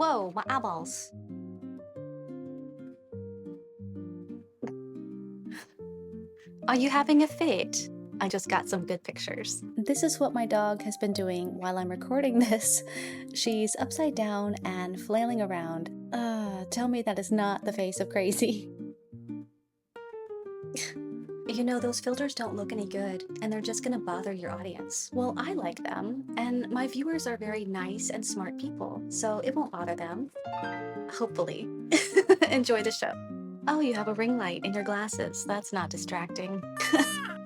Whoa, my eyeballs. Are you having a fit? I just got some good pictures. This is what my dog has been doing while I'm recording this. She's upside down and flailing around. Tell me that is not the face of crazy. You know, those filters don't look any good, and they're just gonna bother your audience. Well, I like them, and my viewers are very nice and smart people, so it won't bother them. Hopefully. Enjoy the show. Oh, you have a ring light in your glasses. That's not distracting.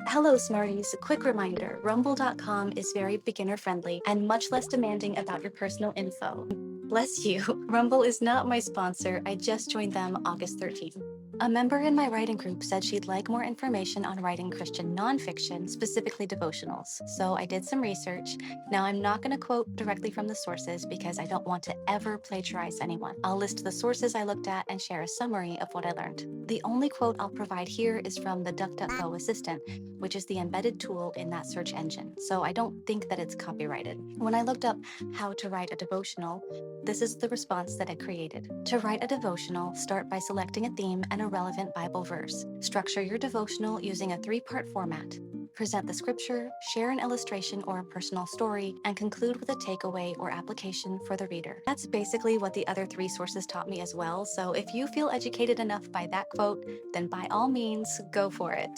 Hello, Smarties. A quick reminder, Rumble.com is very beginner friendly and much less demanding about your personal info. Bless you. Rumble is not my sponsor. I just joined them August 13th. A member in my writing group said she'd like more information on writing Christian nonfiction, specifically devotionals. So I did some research. Now, I'm not going to quote directly from the sources because I don't want to ever plagiarize anyone. I'll list the sources I looked at and share a summary of what I learned. The only quote I'll provide here is from the DuckDuckGo Assistant, which is the embedded tool in that search engine. So I don't think that it's copyrighted. When I looked up how to write a devotional, this is the response that it created. To write a devotional, start by selecting a theme and a relevant Bible verse. Structure your devotional using a 3-part format. Present the scripture, share an illustration or a personal story, and conclude with a takeaway or application for the reader. That's basically what the other 3 sources taught me as well, so if you feel educated enough by that quote, then by all means, go for it.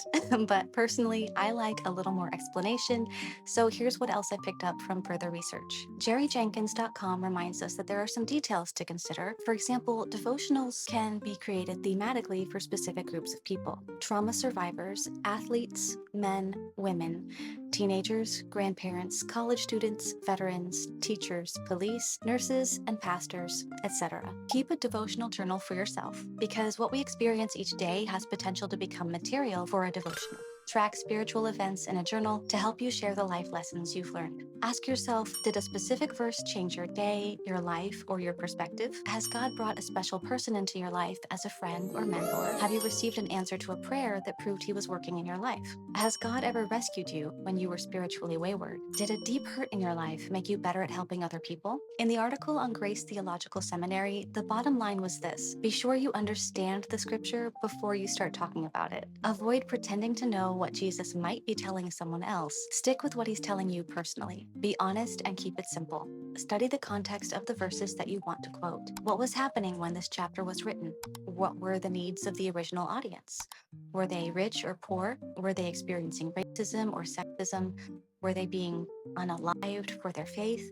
But personally, I like a little more explanation, so here's what else I picked up from further research. JerryJenkins.com reminds us that there are some details to consider. For example, devotionals can be created thematically for specific groups of people. Trauma survivors, athletes, men, women, teenagers, grandparents, college students, veterans, teachers, police, nurses, and pastors, etc. Keep a devotional journal for yourself, because what we experience each day has potential to become material for a devotional. Track spiritual events in a journal to help you share the life lessons you've learned. Ask yourself, did a specific verse change your day, your life, or your perspective? Has God brought a special person into your life as a friend or mentor? Have you received an answer to a prayer that proved he was working in your life? Has God ever rescued you when you were spiritually wayward? Did a deep hurt in your life make you better at helping other people? In the article on Grace Theological Seminary, the bottom line was this: be sure you understand the scripture before you start talking about it. Avoid pretending to know what Jesus might be telling someone else. Stick with what he's telling you personally. Be honest and keep it simple. Study the context of the verses that you want to quote. What was happening when this chapter was written? What were the needs of the original audience? Were they rich or poor? Were they experiencing racism or sexism? Were they being unalived for their faith?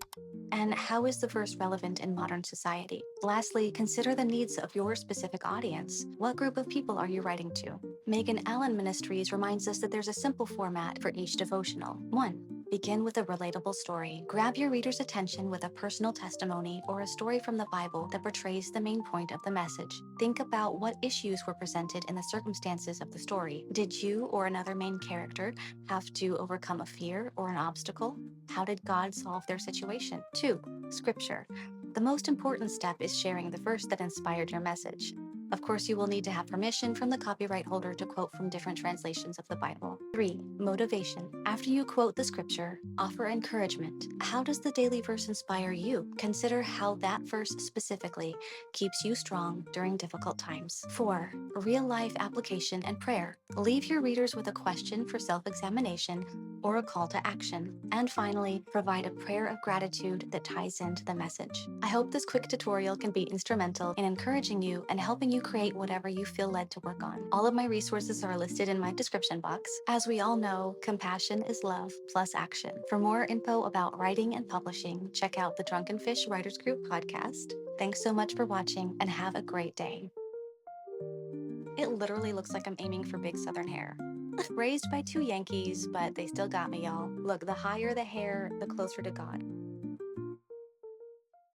And how is the verse relevant in modern society? Lastly, consider the needs of your specific audience. What group of people are you writing to? Megan Allen Ministries reminds us that there's a simple format for each devotional. 1. Begin with a relatable story. Grab your reader's attention with a personal testimony or a story from the Bible that portrays the main point of the message. Think about what issues were presented in the circumstances of the story. Did you or another main character have to overcome a fear or an obstacle? How did God solve their situation? 2. Scripture. The most important step is sharing the verse that inspired your message. Of course, you will need to have permission from the copyright holder to quote from different translations of the Bible. 3. Motivation. After you quote the scripture, offer encouragement. How does the daily verse inspire you? Consider how that verse specifically keeps you strong during difficult times. 4. Real-life application and prayer. Leave your readers with a question for self-examination or a call to action. And finally, provide a prayer of gratitude that ties into the message. I hope this quick tutorial can be instrumental in encouraging you and helping you create whatever you feel led to work on. All of my resources are listed in my description box. As we all know, compassion is love plus action. For more info about writing and publishing, check out the Drunken Fish Writers Group podcast. Thanks so much for watching and have a great day. It literally looks like I'm aiming for big southern hair. Raised by 2 Yankees, but they still got me, y'all. Look, the higher the hair, the closer to God.